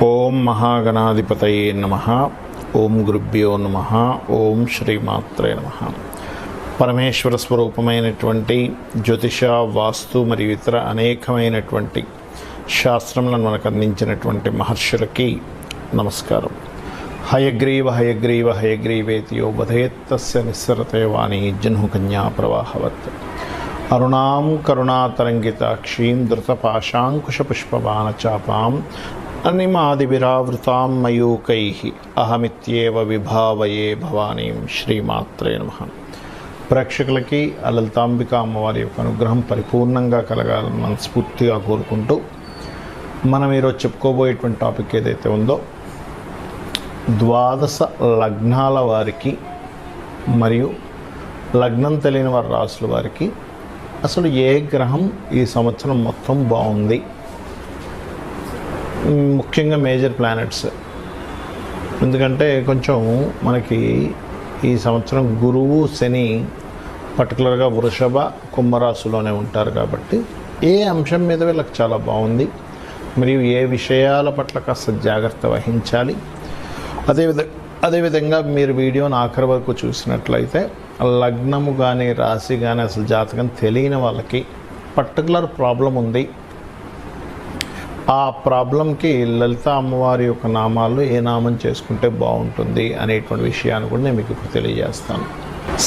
ఓం మహాగణాధిపతయే నమః. ఓం గురుభ్యో నమః. ఓం శ్రీమాత్రే నమః. పరమేశ్వర స్వరూపమైనటువంటి జ్యోతిష, వాస్తు మరియు ఇతర అనేకమైనటువంటి శాస్త్రములను మనకు అందించినటువంటి మహర్షులకి నమస్కారం. హయగ్రీవ హయగ్రీవ హయగ్రీవేతియో వధేత్తస్య నిస్సరతే వాణి జహ్నుకన్యా ప్రవాహవత్. అరుణాం కరుణాతరంగితాక్షీం ధృతపాశాంకుశపుష్పబాణచాపాం అనిమాదివిరావృతాం మయూకైః అహమిత్యేవ విభావయే భవానీం. శ్రీమాత్రే నమః. ప్రేక్షకులకి లలితాంబిక అమ్మవారి యొక్క అనుగ్రహం పరిపూర్ణంగా కలగాలని మనస్ఫూర్తిగా కోరుకుంటూ మనం ఈరోజు చెప్పుకోబోయేటువంటి టాపిక్ ఏదైతే ఉందో, ద్వాదశ లగ్నాల వారికి మరియు లగ్నం తెలియని వారి రాసుల వారికి అసలు ఏ గ్రహం ఈ సంవత్సరం మొత్తం బాగుంది, ముఖ్యంగా మేజర్ ప్లానెట్స్. ఎందుకంటే కొంచెం మనకి ఈ సంవత్సరం గురువు, శని పర్టికులర్గా వృషభ, కుంభరాశిలోనే ఉంటారు కాబట్టి ఏ అంశం మీద వీళ్ళకి చాలా బాగుంది మరియు ఏ విషయాల పట్ల కాస్త జాగ్రత్త వహించాలి. అదేవిధంగా మీరు వీడియోని ఆఖరి వరకు చూసినట్లయితే లగ్నము కానీ రాశి కానీ అసలు జాతకం తెలియని వాళ్ళకి పర్టికులర్ ప్రాబ్లం ఉంది, ఆ ప్రాబ్లంకి లలిత అమ్మవారి యొక్క నామాలు ఏ నామం చేసుకుంటే బాగుంటుంది అనేటువంటి విషయాన్ని కూడా నేను మీకు ఇప్పుడు తెలియజేస్తాను.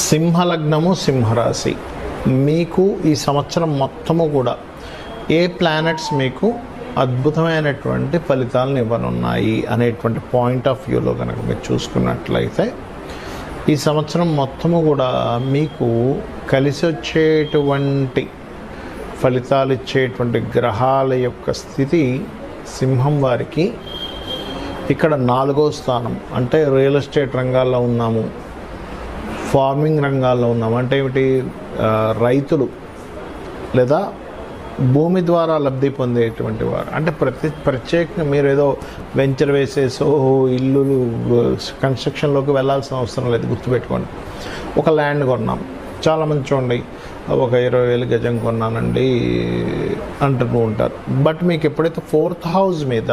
సింహలగ్నము, సింహరాశి మీకు ఈ సంవత్సరం మొత్తము కూడా ఏ ప్లానెట్స్ మీకు అద్భుతమైనటువంటి ఫలితాలను ఇవ్వనున్నాయి అనేటువంటి పాయింట్ ఆఫ్ వ్యూలో కనుక మీరు చూసుకున్నట్లయితే ఈ సంవత్సరం మొత్తము కూడా మీకు కలిసి వచ్చేటువంటి ఫలితాలు ఇచ్చేటువంటి గ్రహాల యొక్క స్థితి సింహం వారికి ఇక్కడ 4వ స్థానం. అంటే రియల్ ఎస్టేట్ రంగాల్లో ఉన్నాము, ఫార్మింగ్ రంగాల్లో ఉన్నాము. అంటే ఏమిటి, రైతులు లేదా భూమి ద్వారా లబ్ధి పొందేటువంటి వారు. అంటే ప్రత్యేకంగా మీరు ఏదో వెంచర్ వేసేసో ఇల్లు కన్స్ట్రక్షన్లోకి వెళ్ళాల్సిన అవసరం లేదు. గుర్తుపెట్టుకోండి, ఒక ల్యాండ్ కొన్నాం, చాలామంది చూడండి ఒక 20,000 గజం కొన్నానండి అంటూ ఉంటారు. బట్ మీకు ఎప్పుడైతే 4th హౌస్ మీద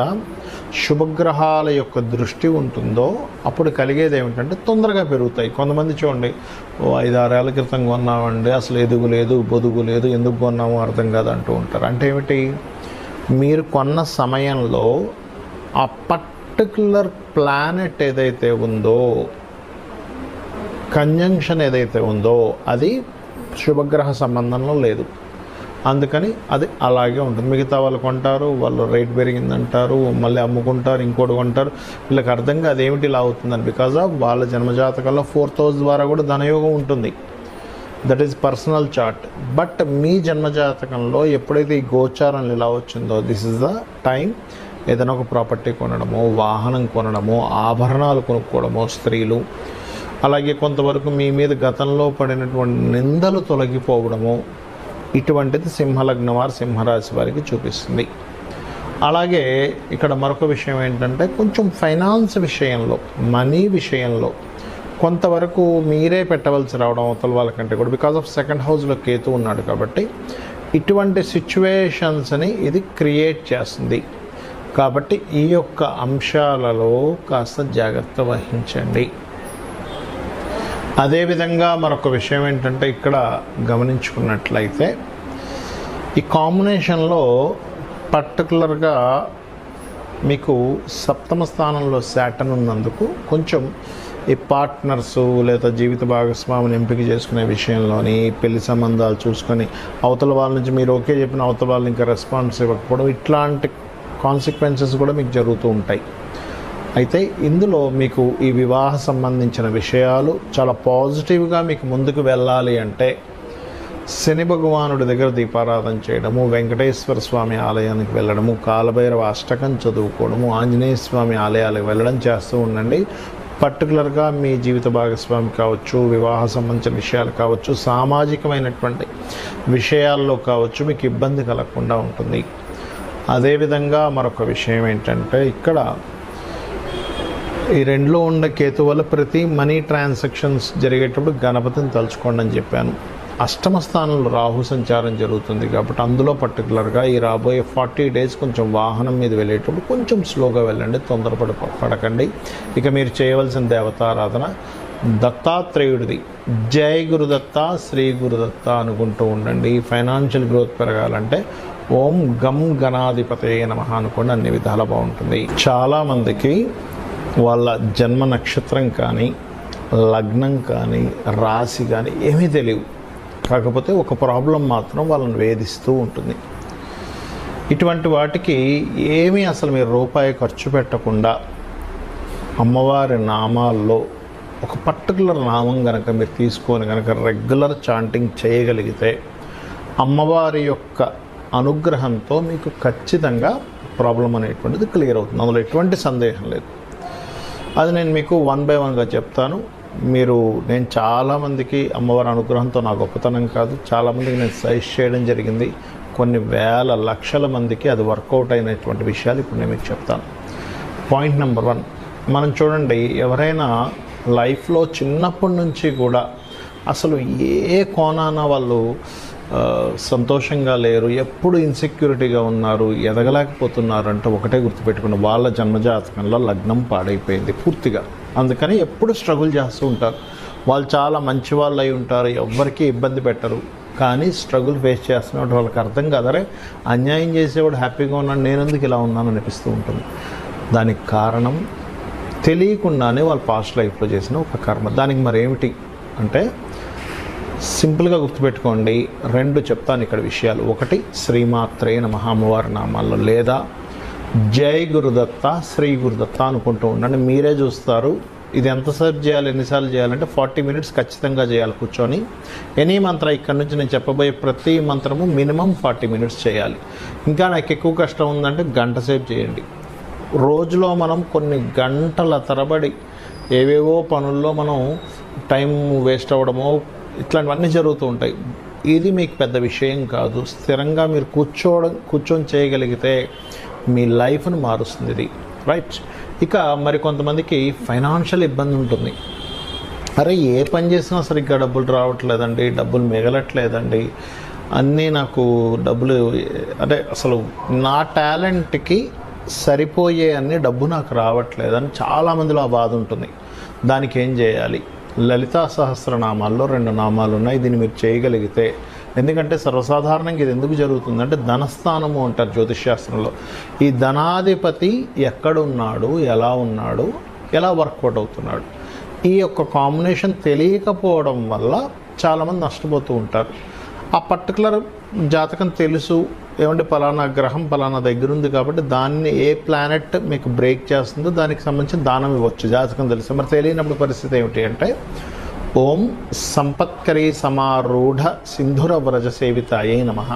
శుభగ్రహాల యొక్క దృష్టి ఉంటుందో అప్పుడు కలిగేది ఏమిటంటే తొందరగా పెరుగుతాయి. కొంతమంది చూడండి 5-6 ఏళ్ల క్రితం కొన్నామండి, అసలు ఎదుగు లేదు, బొదుగు లేదు, ఎందుకు కొన్నామో అర్థం కాదు అంటూ ఉంటారు. అంటే ఏమిటి, మీరు కొన్న సమయంలో ఆ పర్టికులర్ ప్లానెట్ ఏదైతే ఉందో, కంజంక్షన్ ఏదైతే ఉందో అది శుభగ్రహ సంబంధంలో లేదు. అందుకని అది అలాగే ఉంటుంది. మిగతా వాళ్ళు కొంటారు, వాళ్ళు రేట్ పెరిగిందంటారు, మళ్ళీ అమ్ముకుంటారు, ఇంకోటి కొంటారు. వీళ్ళకి అర్థంగా అదేమిటి ఇలా అవుతుందని. బికాజ్ ఆఫ్ వాళ్ళ జన్మజాతకంలో 4th హౌస్ ద్వారా కూడా ధనయోగం ఉంటుంది. That is personal chart. But మీ జన్మజాతకంలో ఎప్పుడైతే ఈ గోచారం ఇలా వచ్చిందో, దిస్ ఇస్ ద టైం ఏదైనా ఒక ప్రాపర్టీ కొనడమో, వాహనం కొనడమో, ఆభరణాలు కొనుక్కోవడమో స్త్రీలు, అలాగే కొంతవరకు మీ మీద గతంలో పడినటువంటి నిందలు తొలగిపోవడము, ఇటువంటిది సింహలగ్నం వారు, సింహరాశి వారికి చూపిస్తుంది. అలాగే ఇక్కడ మరొక విషయం ఏంటంటే కొంచెం ఫైనాన్స్ విషయంలో, మనీ విషయంలో కొంతవరకు మీరే పెట్టవలసి రావడం అవతల వాళ్ళకంటే కూడా. బికాజ్ ఆఫ్ 2nd హౌస్లో కేతు ఉన్నాడు కాబట్టి ఇటువంటి సిచ్యువేషన్స్ని ఇది క్రియేట్ చేస్తుంది. కాబట్టి ఈ యొక్క అంశాలలో కాస్త జాగ్రత్త వహించండి. అదేవిధంగా మరొక విషయం ఏంటంటే ఇక్కడ గమనించుకున్నట్లయితే ఈ కాంబినేషన్లో పర్టికులర్గా మీకు 7వ స్థానంలో శాటర్న్ ఉన్నందుకు కొంచెం ఈ పార్ట్నర్సు లేదా జీవిత భాగస్వామిని ఎంపిక చేసుకునే విషయంలోని, పెళ్లి సంబంధాలు చూసుకొని అవతల వాళ్ళ నుంచి మీరు ఓకే చెప్పిన అవతల వాళ్ళు ఇంకా రెస్పాన్స్ ఇవ్వకపోవడం, ఇట్లాంటి కాన్సిక్వెన్సెస్ కూడా మీకు జరుగుతూ ఉంటాయి. అయితే ఇందులో మీకు ఈ వివాహ సంబంధించిన విషయాలు చాలా పాజిటివ్గా మీకు ముందుకు వెళ్ళాలి అంటే శని భగవానుడి దగ్గర దీపారాధన చేయడము, వెంకటేశ్వర స్వామి ఆలయానికి వెళ్ళడము, కాలభైరవ అష్టకం చదువుకోవడము, ఆంజనేయ స్వామి ఆలయాలకు వెళ్ళడం చేస్తూ ఉండండి. పర్టికులర్గా మీ జీవిత భాగస్వామి కావచ్చు, వివాహ సంబంధించిన విషయాలు కావచ్చు, సామాజికమైనటువంటి విషయాల్లో కావచ్చు మీకు ఇబ్బంది కలగకుండా ఉంటుంది. అదేవిధంగా మరొక విషయం ఏంటంటే ఇక్కడ ఈ 2లో ఉండే కేతు వల్ల ప్రతి మనీ ట్రాన్సాక్షన్స్ జరిగేటప్పుడు గణపతిని తలుచుకోండి అని చెప్పాను. అష్టమ స్థానంలో రాహు సంచారం జరుగుతుంది కాబట్టి అందులో పర్టికులర్గా ఈ రాబోయే 40 days కొంచెం వాహనం మీద వెళ్ళేటప్పుడు కొంచెం స్లోగా వెళ్ళండి, పడకండి. ఇక మీరు చేయవలసిన దేవతారాధన దత్తాత్రేయుడిది. జై గురుదత్త, శ్రీ గురుదత్త అనుకుంటూ ఉండండి. ఫైనాన్షియల్ గ్రోత్ పెరగాలంటే ఓం గం గణాధిపతయే నమః అనుకోండి, అన్ని విధాలా బాగుంటుంది. చాలామందికి వాళ్ళ జన్మ నక్షత్రం కానీ, లగ్నం కానీ, రాశి కానీ ఏమీ తెలియవు. కాకపోతే ఒక ప్రాబ్లం మాత్రం వాళ్ళని వేధిస్తూ ఉంటుంది. ఇటువంటి వాటికి ఏమీ అసలు మీరు రూపాయి ఖర్చు పెట్టకుండా అమ్మవారి నామాల్లో ఒక పర్టికులర్ నామం కనుక మీరు తీసుకొని కనుక రెగ్యులర్ చాంటింగ్ చేయగలిగితే అమ్మవారి యొక్క అనుగ్రహంతో మీకు ఖచ్చితంగా ప్రాబ్లం అనేటువంటిది క్లియర్ అవుతుంది. అందులో ఎటువంటి సందేహం లేదు. అది నేను మీకు 1 by 1గా చెప్తాను. నేను చాలామందికి అమ్మవారి అనుగ్రహంతో నా గొప్పతనం కాదు, చాలామందికి నేను సజెస్ట్ చేయడం జరిగింది. కొన్ని వేల లక్షల మందికి అది వర్కౌట్ అయినటువంటి విషయాలు ఇప్పుడు నేను మీకు చెప్తాను. పాయింట్ నెంబర్ 1, మనం చూడండి, ఎవరైనా లైఫ్లో చిన్నప్పటి నుంచి కూడా అసలు ఏ కోణాన వాళ్ళు సంతోషంగా లేరు, ఎప్పుడు ఇన్సెక్యూరిటీగా ఉన్నారు, ఎదగలేకపోతున్నారు అంటే ఒకటే గుర్తుపెట్టుకుని వాళ్ళ జన్మజాతకంలో లగ్నం పాడైపోయింది పూర్తిగా. అందుకని ఎప్పుడు స్ట్రగుల్ చేస్తూ ఉంటారు. వాళ్ళు చాలా మంచి వాళ్ళు అయి ఉంటారు, ఎవ్వరికీ ఇబ్బంది పెట్టరు, కానీ స్ట్రగుల్ ఫేస్ చేస్తున్నట్టు వాళ్ళకి అర్థం కాదరే అన్యాయం చేసేవాడు హ్యాపీగా ఉన్నాడు, నేను ఎందుకు ఇలా ఉన్నాను అనిపిస్తూ ఉంటుంది. దానికి కారణం తెలియకుండానే వాళ్ళ పాస్ట్ లైఫ్లో చేసిన ఒక కర్మ. దానికి మరేమిటి అంటే సింపుల్గా గుర్తుపెట్టుకోండి, 2 చెప్తాను ఇక్కడ విషయాలు. 1 శ్రీమాత్రే నమః అమ్మవారి నామాల్లో, లేదా జై గురుదత్త, శ్రీ గురుదత్త అనుకుంటూ ఉండండి. మీరే చూస్తారు ఇది ఎంతసేపు చేయాలి, ఎన్నిసార్లు చేయాలంటే 40 minutes ఖచ్చితంగా చేయాలి కూర్చొని. ఎనీ మంత్ర ఇక్కడ నుంచి నేను చెప్పబోయే ప్రతి మంత్రము మినిమం 40 minutes చేయాలి. ఇంకా నాకు ఎక్కువ కష్టం ఉందంటే గంట సేపు చేయండి. రోజులో మనం కొన్ని గంటల తరబడి ఏవేవో పనుల్లో మనం టైం వేస్ట్ అవ్వడమో ఇట్లాంటివన్నీ జరుగుతూ ఉంటాయి. ఇది మీకు పెద్ద విషయం కాదు. స్థిరంగా మీరు కూర్చొని చేయగలిగితే మీ లైఫ్ను మారుస్తుంది ఇది, రైట్. ఇక మరి కొంతమందికి ఫైనాన్షియల్ ఇబ్బంది ఉంటుంది. అరే ఏ పని చేసినా సరిగ్గా డబ్బులు రావట్లేదండి, డబ్బులు మిగలట్లేదండి, అన్నీ నాకు డబ్బులు అంటే అసలు నా టాలెంట్కి సరిపోయే అన్ని డబ్బు నాకు రావట్లేదని చాలామందిలో ఆ బాధ ఉంటుంది. దానికి ఏం చేయాలి? లలితా సహస్రనామాల్లో 2 నామాలు ఉన్నాయి. దీన్ని మీరు చేయగలిగితే, ఎందుకంటే సర్వసాధారణంగా ఇది ఎందుకు జరుగుతుందంటే ధనస్థానము అంటారు జ్యోతిష్శాస్త్రంలో. ఈ ధనాధిపతి ఎక్కడున్నాడు, ఎలా ఉన్నాడు, ఎలా వర్కౌట్ అవుతున్నాడు, ఈ యొక్క కాంబినేషన్ తెలియకపోవడం వల్ల చాలామంది నష్టపోతూ ఉంటారు. ఆ పర్టికులర్ జాతకం తెలుసు, ఏమంటే పలానా గ్రహం పలానా దగ్గర ఉంది కాబట్టి దాన్ని ఏ ప్లానెట్ మీకు బ్రేక్ చేస్తుందో దానికి సంబంధించిన దానం ఇవ్వచ్చు, జాతకం తెలుసు. మరి తెలియనప్పుడు పరిస్థితి ఏమిటి అంటే ఓం సంపత్కరీ సమారూఢ సింధుర వ్రజ సేవితాయే నమః.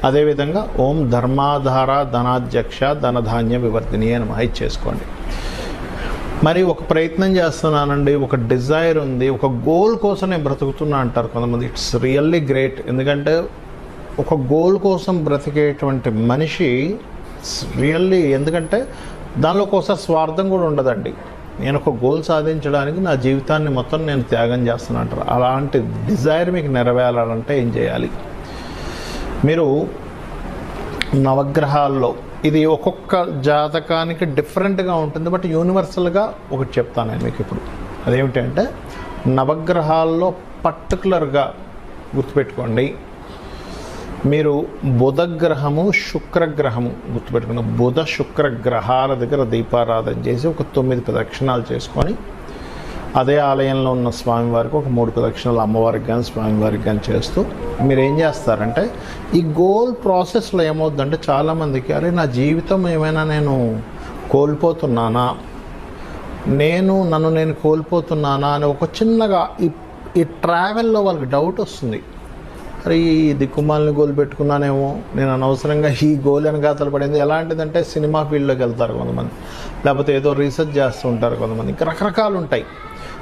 అదేవిధంగా ఓం ధర్మాధార ధనాధ్యక్ష ధనధాన్య వివర్ధినియే నమః చేసుకోండి. మరి ఒక ప్రయత్నం చేస్తున్నానండి, ఒక డిజైర్ ఉంది, ఒక గోల్ కోసం నేను బ్రతుకుతున్నా అంటారు కొంతమంది. It's really great. ఎందుకంటే ఒక గోల్ కోసం బ్రతికేటువంటి మనిషి రియల్లీ, ఎందుకంటే దానిలో ఒకసారి స్వార్థం కూడా ఉండదండి. నేను ఒక గోల్ సాధించడానికి నా జీవితాన్ని మొత్తం నేను త్యాగం చేస్తున్నా అంటారు. అలాంటి డిజైర్ మీకు నెరవేరాలంటే ఏం చేయాలి? మీరు నవగ్రహాల్లో, ఇది ఒక్కొక్క జాతకానికి డిఫరెంట్గా ఉంటుంది, బట్ యూనివర్సల్గా ఒకటి చెప్తాను నేను మీకు ఇప్పుడు. అదేమిటంటే నవగ్రహాల్లో పర్టికులర్గా గుర్తుపెట్టుకోండి, మీరు బుధగ్రహము శుక్రగ్రహము గుర్తుపెట్టుకున్న బుధ శుక్ర గ్రహాల దగ్గర దీపారాధన చేసి ఒక 9 ప్రదక్షిణాలు చేసుకొని అదే ఆలయంలో ఉన్న స్వామివారికి ఒక 3 ప్రదక్షిణాలు అమ్మవారికి కానీ స్వామివారికి కానీ చేస్తూ మీరు ఏం చేస్తారంటే ఈ గోల్ ప్రాసెస్లో ఏమవుతుందంటే చాలామందికి అరే నా జీవితం ఏమైనా నేను కోల్పోతున్నానా, నన్ను నేను కోల్పోతున్నానా అని ఒక చిన్నగా ఈ ట్రావెల్లో వాళ్ళకి డౌట్ వస్తుంది. అరే ఈ దిక్కుమాలని గోల్ పెట్టుకున్నానేమో, నేను అనవసరంగా ఈ గోల్ వెనకాతలు పడింది. ఎలాంటిదంటే సినిమా ఫీల్డ్లోకి వెళ్తారు కొంతమంది, లేకపోతే ఏదో రీసెర్చ్ చేస్తూ ఉంటారు కొంతమంది, ఇంకా రకరకాలు ఉంటాయి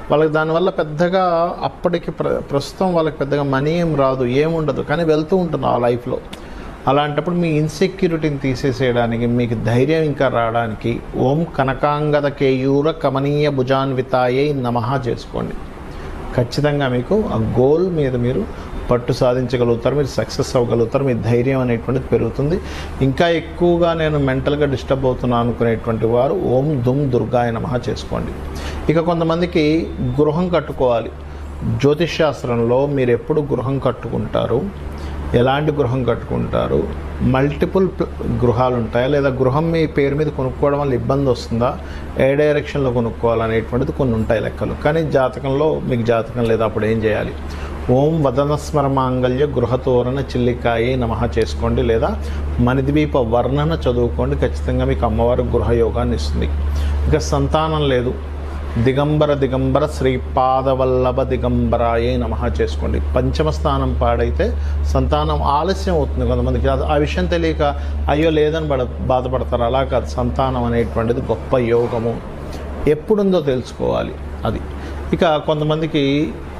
వాళ్ళకి. దానివల్ల పెద్దగా అప్పటికి ప్రస్తుతం వాళ్ళకి పెద్దగా మనీ ఏం రాదు, ఏముండదు, కానీ వెళ్తూ ఉంటుంది ఆ లైఫ్లో. అలాంటప్పుడు మీ ఇన్సెక్యూరిటీని తీసేసేయడానికి, మీకు ధైర్యం ఇంకా రావడానికి ఓం కనకాంగద కేయూర కమనీయ భుజాన్వితాయై నమః చేసుకోండి. ఖచ్చితంగా మీకు ఆ గోల్ మీద మీరు పట్టు సాధించగలుగుతారు, మీరు సక్సెస్ అవ్వగలుగుతారు, మీ ధైర్యం అనేటువంటిది పెరుగుతుంది. ఇంకా ఎక్కువగా నేను మెంటల్గా డిస్టర్బ్ అవుతున్నాను అనుకునేటువంటి వారు ఓం దుమ్ దుర్గాయ నమః చేసుకోండి. ఇక కొంతమందికి గృహం కట్టుకోవాలి. జ్యోతిష్ శాస్త్రంలో మీరు ఎప్పుడు గృహం కట్టుకుంటారు, ఎలాంటి గృహం కట్టుకుంటారు, మల్టిపుల్ గృహాలు ఉంటాయా, లేదా గృహం మీ పేరు మీద కొనుక్కోవడం వల్ల ఇబ్బంది వస్తుందా, ఏ డైరెక్షన్లో కొనుక్కోవాలనేటువంటిది కొన్ని ఉంటాయి లెక్కలు. కానీ జాతకంలో మీకు జాతకం లేదా అప్పుడు ఏం చేయాలి? ఓం వదనస్మర మాంగళ్య గృహతోరణ చిల్లికాయే నమః చేసుకోండి, లేదా మణిద్వీప వర్ణన చదువుకోండి. ఖచ్చితంగా మీకు అమ్మవారు గృహయోగాన్ని ఇస్తుంది. ఇక సంతానం లేదు, దిగంబర శ్రీపాదవల్లభ దిగంబరాయే నమః చేసుకోండి. పంచమ స్థానం పాడైతే సంతానం ఆలస్యం అవుతుంది. కొంతమందికి ఆ విషయం తెలియక అయ్యో లేదని బాధపడతారు. అలా కాదు, సంతానం అనేటువంటిది గొప్ప యోగము, ఎప్పుడుందో తెలుసుకోవాలి అది. ఇక కొంతమందికి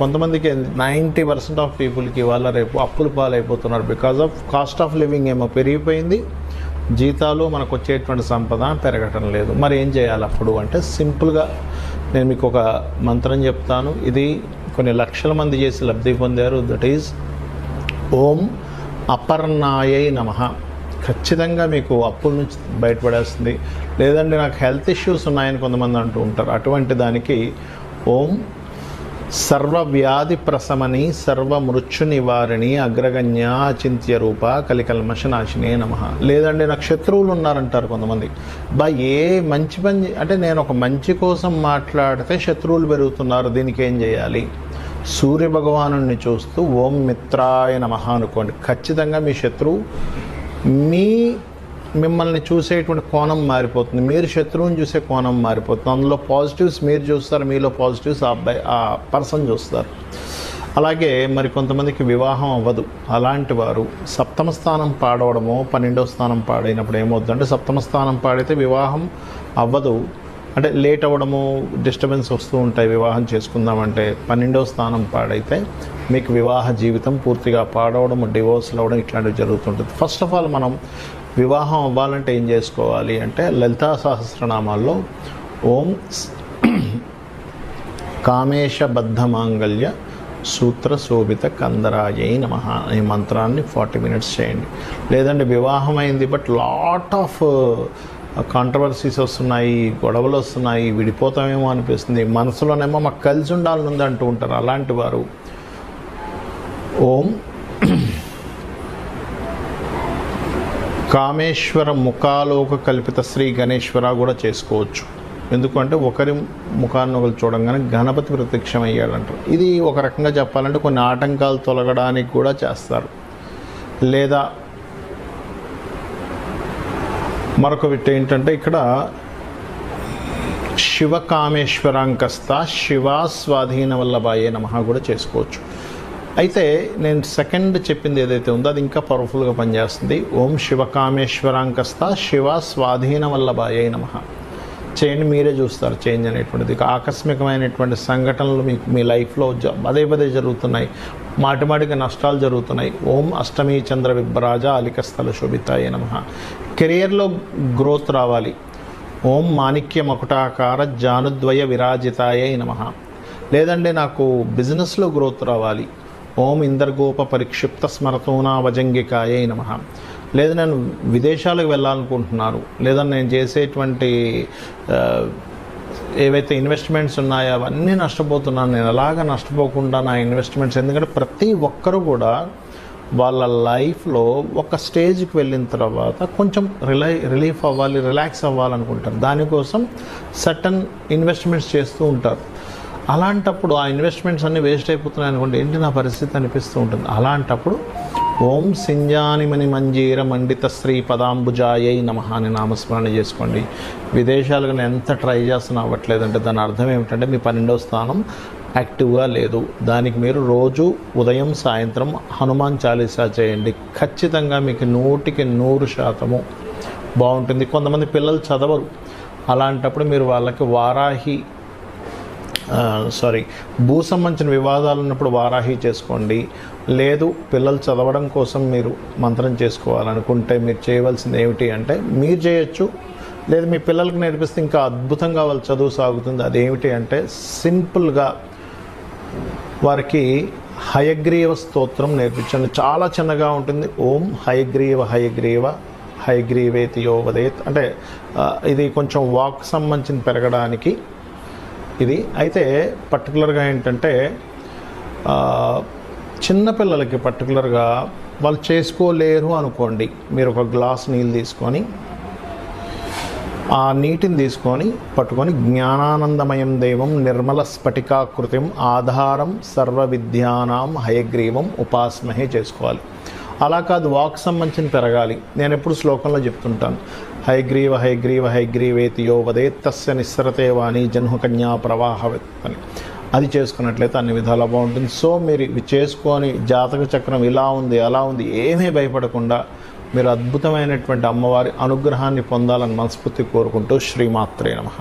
90% ఆఫ్ పీపుల్కి వాళ్ళ రేపు అప్పుల పాలైపోతున్నారు. Because of cost of living ఏమో పెరిగిపోయింది, జీతాలు మనకు వచ్చేటువంటి సంపద పెరగటం లేదు. మరి ఏం చేయాలి అప్పుడు అంటే, సింపుల్గా నేను మీకు ఒక మంత్రం చెప్తాను. ఇది కొన్ని లక్షల మంది చేసి లబ్ధి పొందారు. దట్ ఈజ్ ఓం అపర్ణాయై నమః. ఖచ్చితంగా మీకు అప్పుల నుంచి బయటపడేస్తుంది. లేదంటే నాకు హెల్త్ ఇష్యూస్ ఉన్నాయని కొంతమంది అంటూ ఉంటారు. అటువంటి దానికి ఓం సర్వవ్యాధి ప్రశమని సర్వమృత్యు నివారిణి అగ్రగణ్య అచింత్య రూప కలికల్మషనాశినే నమః. లేదండి నాకు శత్రువులు ఉన్నారంటారు కొంతమంది. ఏ మంచి పని అంటే నేను ఒక మంచి కోసం మాట్లాడితే శత్రువులు పెరుగుతున్నారు, దీనికి ఏం చేయాలి? సూర్య భగవానుడిని చూస్తూ ఓం మిత్రాయ నమః అనుకోండి. ఖచ్చితంగా మీ శత్రువు మిమ్మల్ని చూసేటువంటి కోణం మారిపోతుంది, మీరు శత్రువుని చూసే కోణం మారిపోతుంది. అందులో పాజిటివ్స్ మీరు చూస్తారు, మీలో పాజిటివ్స్ ఆ పర్సన్ చూస్తారు. అలాగే మరి కొంతమందికి వివాహం అవ్వదు. అలాంటి వారు సప్తమ స్థానం పాడవడమో 12వ స్థానం పాడైనప్పుడు ఏమవుతుందంటే, సప్తమ స్థానం పాడైతే వివాహం అవ్వదు, అంటే లేట్ అవ్వడము, డిస్టర్బెన్స్ వస్తూ ఉంటాయి. వివాహం చేసుకుందామంటే 12వ స్థానం పాడైతే మీకు వివాహ జీవితం పూర్తిగా పాడవడం, డివోర్స్లు అవ్వడం ఇట్లాంటివి జరుగుతుంటుంది. ఫస్ట్ ఆఫ్ ఆల్ మనం వివాహం అవ్వాలంటే ఏం చేసుకోవాలి అంటే, లలితా సహస్రనామాల్లో ఓం కామేశబద్ధ మాంగళ్య సూత్ర శోభిత కందరాయై నమః ఈ మంత్రాన్ని 40 minutes చేయండి. లేదంటే వివాహం అయింది బట్ లాట్ ఆఫ్ కాంట్రవర్సీస్ వస్తున్నాయి, గొడవలు వస్తున్నాయి, విడిపోతామేమో అనిపిస్తుంది, మనసులోనేమో మాకు కలిసి ఉండాలని అంటూ ఉంటారు. అలాంటి వారు ఓం కామేశ్వర ముఖాలోక కల్పిత శ్రీ గణేశ్వర కూడా చేసుకోవచ్చు. ఎందుకంటే ఒకరి ముఖాన్ని ఒకరు చూడంగానే గణపతి ప్రత్యక్షం అయ్యాడంటారు. ఇది ఒక రకంగా చెప్పాలంటే కొన్ని ఆటంకాలు తొలగడానికి కూడా చేస్తారు. లేదా మరొక విట్ ఏంటంటే, ఇక్కడ శివకామేశ్వరాంకస్త శివా స్వాధీన వల్లభాయే నమః కూడా చేసుకోవచ్చు. అయితే నేను సెకండ్ చెప్పింది ఏదైతే ఉందో అది ఇంకా పవర్ఫుల్గా పనిచేస్తుంది. ఓం శివకామేశ్వరాంకస్త శివ స్వాధీన వల్లభాయే నమః చేయండి. మీరే చూస్తారు చేంజ్ అనేటువంటిది. ఆకస్మికమైనటువంటి సంఘటనలు మీ లైఫ్లో పదే జరుగుతున్నాయి, మాటిమాటికి నష్టాలు జరుగుతున్నాయి. ఓం అష్టమీ చంద్ర విభ్రాజ అలికస్థల శోభితాయ నమః. కెరియర్లో గ్రోత్ రావాలి. ఓం మాణిక్య మకుటాకార జానుద్వయ విరాజితాయ నమః. లేదంటే నాకు బిజినెస్లో గ్రోత్ రావాలి. ఓం ఇంద్రగోప పరిక్షిప్త స్మరతోనా వజంగికాయ నమః. లేదా నేను విదేశాలకు వెళ్ళాలనుకుంటున్నారు, లేదా నేను చేసేటువంటి ఏవైతే ఇన్వెస్ట్మెంట్స్ ఉన్నాయో అవన్నీ నష్టపోతున్నాను, నేను అలాగా నష్టపోకుండా నా ఇన్వెస్ట్మెంట్స్, ఎందుకంటే ప్రతి ఒక్కరూ కూడా వాళ్ళ లైఫ్లో ఒక స్టేజ్కి వెళ్ళిన తర్వాత కొంచెం రిలీఫ్ అవ్వాలి, రిలాక్స్ అవ్వాలనుకుంటారు. దానికోసం సర్టన్ ఇన్వెస్ట్మెంట్స్ చేస్తూ ఉంటారు. అలాంటప్పుడు ఆ ఇన్వెస్ట్మెంట్స్ అన్నీ వేస్ట్ అయిపోతున్నాయి అనుకోండి, ఏంటి నా పరిస్థితి అనిపిస్తూ ఉంటుంది. అలాంటప్పుడు ఓం సింజానిమణి మంజీర మండిత శ్రీ పదాంబుజాయై నమః అని నామస్మరణ చేసుకోండి. విదేశాలకు నేను ఎంత ట్రై చేస్తున్నా అవ్వట్లేదంటే దాని అర్థం ఏమిటంటే మీ 12వ స్థానం యాక్టివ్గా లేదు. దానికి మీరు రోజు ఉదయం సాయంత్రం హనుమాన్ చాలీసా చేయండి. ఖచ్చితంగా మీకు 100% బాగుంటుంది. కొంతమంది పిల్లలు చదవరు, అలాంటప్పుడు మీరు వాళ్ళకి భూ సంబంధించిన వివాదాలు ఉన్నప్పుడు వారాహి చేసుకోండి. లేదు పిల్లలు చదవడం కోసం మీరు మంత్రం చేసుకోవాలనుకుంటే మీరు చేయవలసింది ఏమిటి అంటే, మీరు చేయొచ్చు, లేదు మీ పిల్లలకు నేర్పిస్తే ఇంకా అద్భుతంగా వాళ్ళ చదువు సాగుతుంది. అదేమిటి అంటే సింపుల్గా వారికి హయగ్రీవ స్తోత్రం నేర్పించండి. చాలా చిన్నగా ఉంటుంది. ఓం హయగ్రీవ హయగ్రీవ హయగ్రీవేతి యోవదేత్ అంటే ఇది కొంచెం వాక్ సంబంధించిన పెరగడానికి ఇది. అయితే పర్టికులర్గా ఏంటంటే చిన్నపిల్లలకి పర్టికులర్గా వాళ్ళు చేసుకోలేరు అనుకోండి, మీరు ఒక గ్లాస్ నీళ్ళు తీసుకొని ఆ నీటిని తీసుకొని పట్టుకొని జ్ఞానానందమయం దేవం నిర్మల స్ఫటికాకృతిం ఆధారం సర్వ విద్యానాం హయగ్రీవం ఉపాస్మహే చేసుకోవాలి. అలా కాదు, వాక్ సంబంధించిన పెరగాలి. నేను ఎప్పుడు శ్లోకంలో చెప్తుంటాను, హయగ్రీవ హయగ్రీవ హయగ్రీవేతి యోవదేత్ తస్య నిస్సరతే వాణి జన్మకన్యా ప్రవాహవత్ అని. అది చేసుకున్నట్లయితే అన్ని విధాలా బాగుంటుంది. సో మీరు ఇవి చేసుకొని జాతక చక్రం ఇలా ఉంది అలా ఉంది ఏమీ భయపడకుండా మీరు అద్భుతమైనటువంటి అమ్మవారి అనుగ్రహాన్ని పొందాలని మనస్ఫూర్తి కోరుకుంటూ శ్రీమాత్రే నమః.